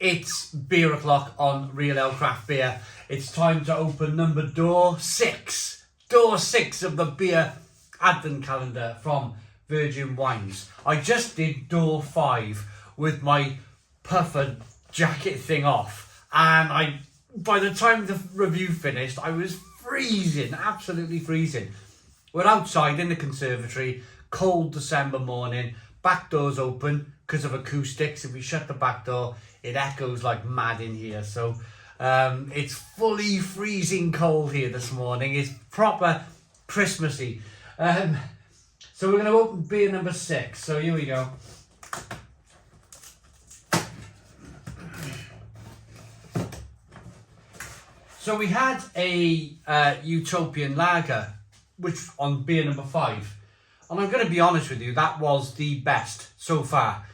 It's beer o'clock on Real Ale Craft Beer. It's time to open door six of the beer advent calendar from Virgin Wines. I just did door 5 with my puffer jacket thing off, and by the time the review finished, I was freezing, absolutely freezing. We're outside in the conservatory, cold December morning, back door's open because of acoustics. If we shut the back door, it echoes like mad in here. So it's fully freezing cold here this morning. It's proper Christmassy. So we're going to open beer number 6. So here we go. So we had a Utopian Lager, which on beer number 5. And I'm going to be honest with you, that was the best so far.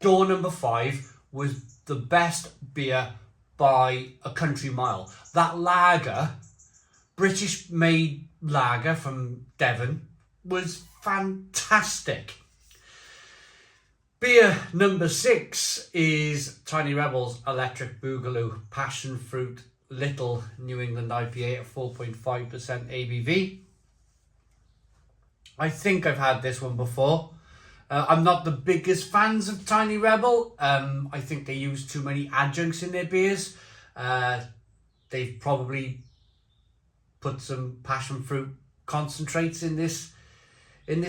Door number 5 was the best beer by a country mile. That lager, British-made lager from Devon, was fantastic. Beer number 6 is Tiny Rebel's Electric Boogaloo Passion Fruit Little New England IPA at 4.5% ABV. I think I've had this one before. I'm not the biggest fans of Tiny Rebel. I think they use too many adjuncts in their beers. They've probably put some passion fruit concentrates in this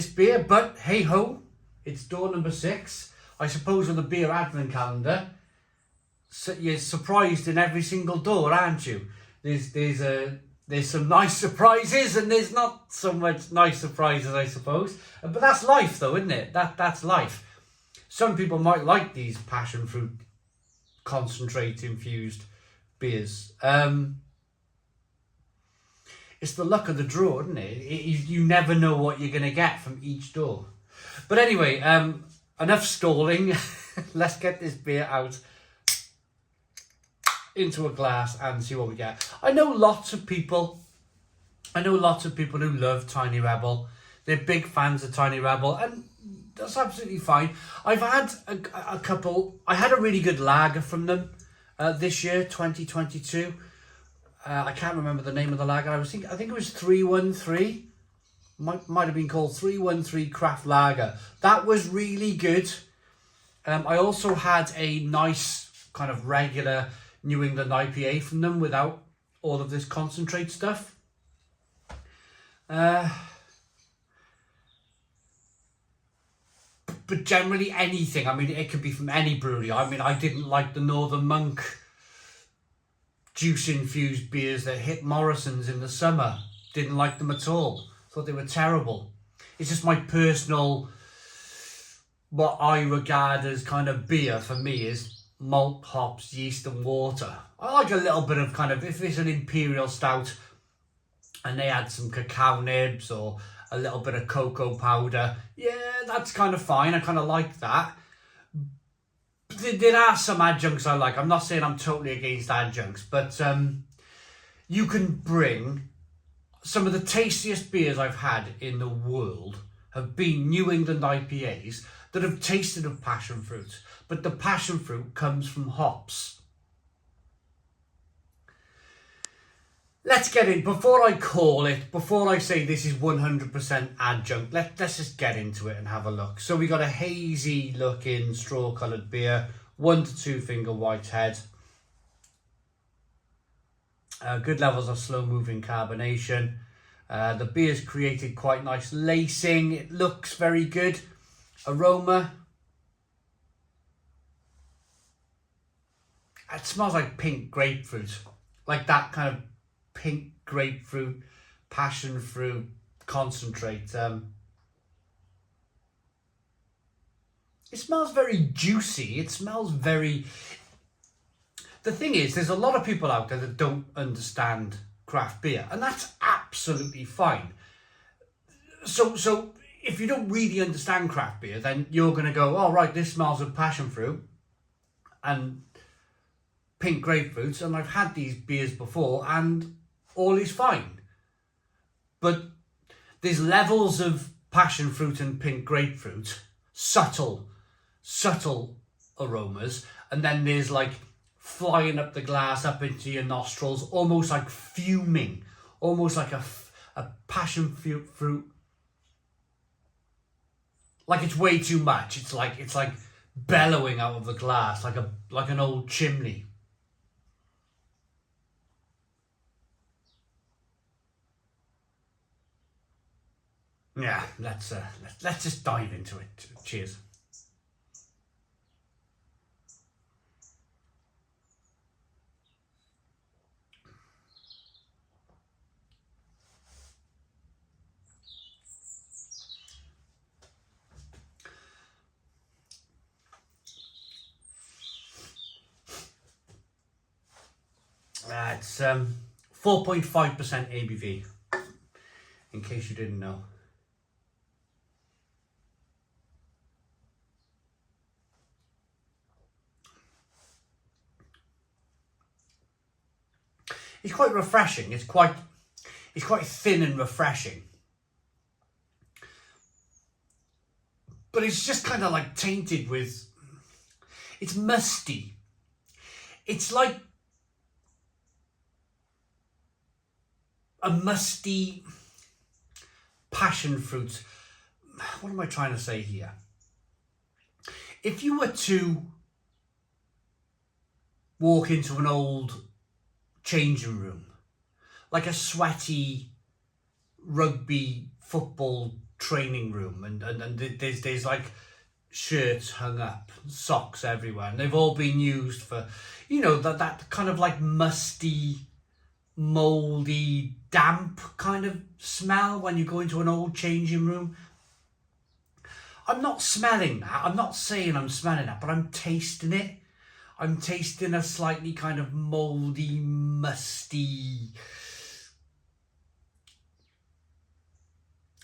beer, but hey ho, it's door number 6. I suppose with the beer advent calendar, so you're surprised in every single door, aren't you? There's some nice surprises, and there's not so much nice surprises, I suppose. But that's life, though, isn't it? That's life. Some people might like these passion fruit concentrate infused beers. It's the luck of the draw, isn't it? You never know what you're going to get from each door. But anyway, enough stalling. Let's get this beer out into a glass and see what we get. I know lots of people who love Tiny Rebel. They're big fans of Tiny Rebel, and that's absolutely fine. I've had a couple. I had a really good lager from them this year, 2022. I can't remember the name of the lager. I think it was 313. Might have been called 313 Craft Lager. That was really good. I also had a nice kind of regular New England IPA from them without all of this concentrate stuff. But generally anything. I mean, it could be from any brewery. I mean, I didn't like the Northern Monk juice-infused beers that hit Morrison's in the summer. Didn't like them at all. Thought they were terrible. It's just my personal, what I regard as kind of beer for me is malt, hops, yeast and water. I like a little bit of kind of, if it's an imperial stout and they add some cacao nibs or a little bit of cocoa powder, yeah, that's kind of fine. I kind of like that. There are some adjuncts I like. I'm not saying I'm totally against adjuncts, but you can bring some of the tastiest beers I've had in the world have been New England IPAs that have tasted of passion fruit, but the passion fruit comes from hops. Let's get in. Before I say this is 100% adjunct, let's just get into it and have a look. So we got a hazy looking straw coloured beer, 1 to 2 finger white head. Good levels of slow moving carbonation. The beer's created quite nice lacing. It looks very good. Aroma. It smells like pink grapefruit. Like that kind of pink grapefruit, passion fruit concentrate. It smells very juicy. It smells very... The thing is, there's a lot of people out there that don't understand craft beer, and that's absolutely fine. So if you don't really understand craft beer, then you're going to go, oh, right, this smells of passion fruit and pink grapefruits, and I've had these beers before, and all is fine. But there's levels of passion fruit and pink grapefruit, subtle aromas, and then there's like flying up the glass, up into your nostrils, almost like fuming, almost like a passion fruit. Like it's way too much. It's like bellowing out of the glass, like an old chimney. Yeah, let's just dive into it. Cheers. It's 4.5% ABV, in case you didn't know. It's quite refreshing. It's quite thin and refreshing. But it's just kind of like tainted with, it's musty. It's like a musty passion fruit. What am I trying to say here? If you were to walk into an old changing room, like a sweaty rugby football training room, and there's like shirts hung up, socks everywhere, and they've all been used for, you know, that kind of like musty, mouldy, damp kind of smell when you go into an old changing room. I'm not smelling that. I'm not saying I'm smelling that, but I'm tasting it. I'm tasting a slightly kind of mouldy, musty.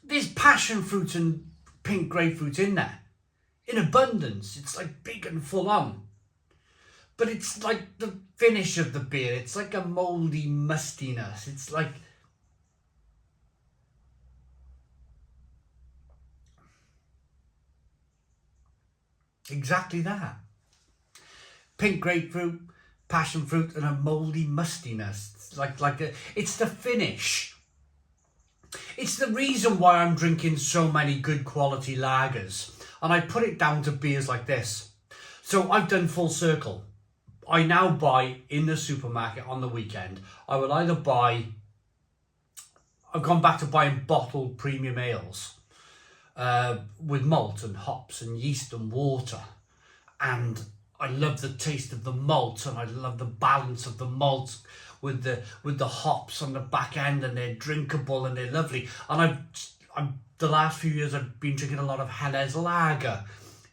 There's passion fruit and pink grapefruit in there, in abundance. It's like big and full on. But it's like the finish of the beer. It's like a mouldy mustiness. It's like, exactly that. Pink grapefruit, passion fruit, and a mouldy mustiness. It's it's the finish. It's the reason why I'm drinking so many good quality lagers. And I put it down to beers like this. So I've done full circle. I now buy in the supermarket on the weekend. I will either buy, I've gone back to buying bottled premium ales with malt and hops and yeast and water. And I love the taste of the malt, and I love the balance of the malt with the hops on the back end, and they're drinkable and they're lovely. And I'm the last few years I've been drinking a lot of Helles lager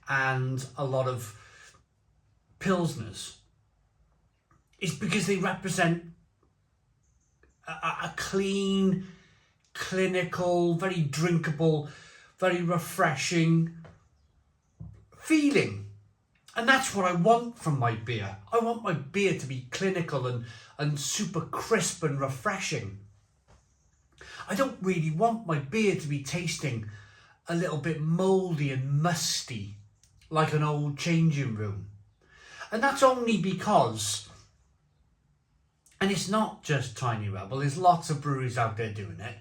and a lot of pilsners. It's because they represent a clean, clinical, very drinkable, very refreshing feeling. And that's what I want from my beer. I want my beer to be clinical and super crisp and refreshing. I don't really want my beer to be tasting a little bit mouldy and musty, like an old changing room. And that's only because, and it's not just Tiny Rebel, there's lots of breweries out there doing it.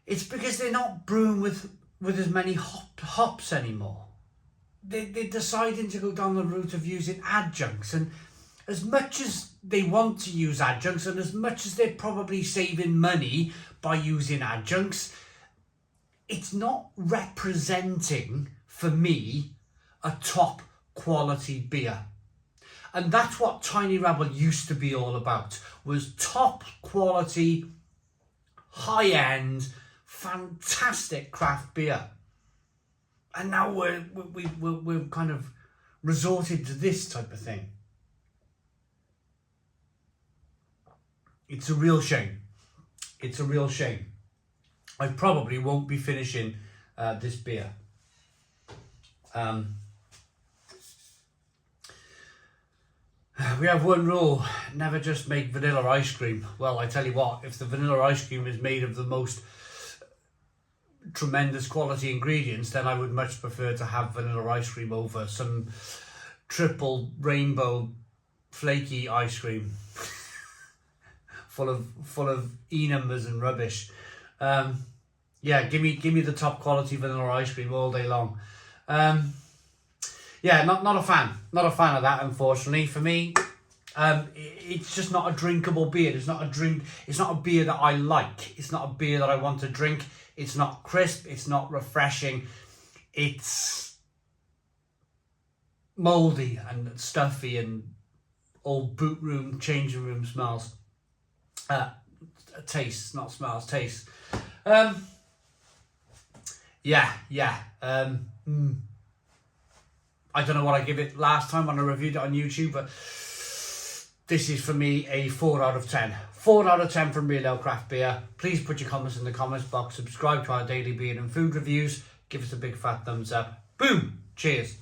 It's because they're not brewing with as many hops anymore. They're deciding to go down the route of using adjuncts, and as much as they want to use adjuncts, and as much as they're probably saving money by using adjuncts, it's not representing, for me, a top quality beer. And that's what Tiny Rebel used to be all about, was top quality, high end, fantastic craft beer. And now we're kind of resorted to this type of thing. It's a real shame. It's a real shame. I probably won't be finishing this beer. We have one rule: never just make vanilla ice cream. Well, I tell you what, if the vanilla ice cream is made of the most tremendous quality ingredients, then I would much prefer to have vanilla ice cream over some triple rainbow flaky ice cream full of enemas and rubbish. Yeah, give me the top quality vanilla ice cream all day long. Yeah, not a fan of that, unfortunately. For me, it's just not a drinkable beer. It's not a beer that I like. It's not a beer that I want to drink. It's not crisp. It's not refreshing. It's mouldy and stuffy and old boot room, changing room smells. Tastes, not smells, tastes. Yeah. I don't know what I give it last time when I reviewed it on YouTube, but this is for me a 4 out of 10. 4 out of 10 from Real Ale Craft Beer. Please put your comments in the comments box. Subscribe to our daily beer and food reviews. Give us a big fat thumbs up. Boom. Cheers.